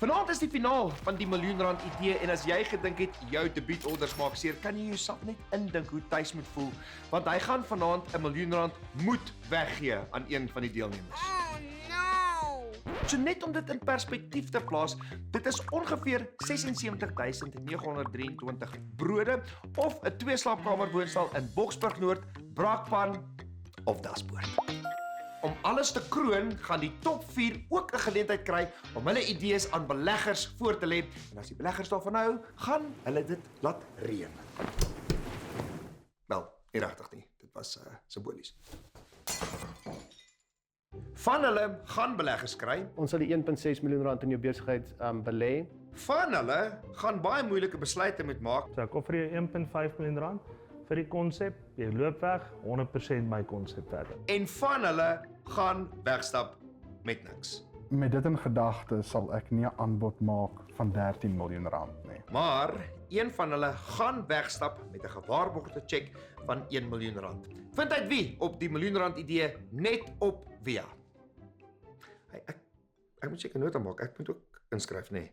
Vanaand is die finaal van die miljoenrand idee en as jy gedink het jou debuutorders maak seer, kan jy jouself net indink hoe Thys moet voel, want hy gaan vanaand 'n miljoenrand moet weggee aan een van die deelnemers. Oh no! So net om dit in perspektief te plaas, dit is ongeveer 76.923 brode of 'n 2-slaapkamer woonstel in Boksburg Noord, Brakpan of Daspoort. Om alles te kroon, gaan die top 4 ook 'n geleentheid kry om hulle idees aan beleggers voor te lê. En as die beleggers daarvan hou, gaan hulle dit laat reën. Wel, nie regtig nie. Dit was simbolies. Van hulle gaan beleggers kry. Ons sal die 1.6 miljoen rand in jou besigheid belê. Van hulle gaan baie moeilike besluite moet maak. So ek offer jou 1.5 miljoen rand vir die konsep. Jy loop weg, 100% my konsep verder. En van hulle gaan wegstap met niks. Met dit in gedagte sal ek nie 'n aanbod maak van 13 miljoen rand nie. Maar een van hulle gaan wegstap met 'n gewaarborgde tjek van 1 miljoen rand. Vind uit wie op die miljoen rand idee net op Via. Ek moet seker nota maak. Ek moet ook inskryf, nê. Nee.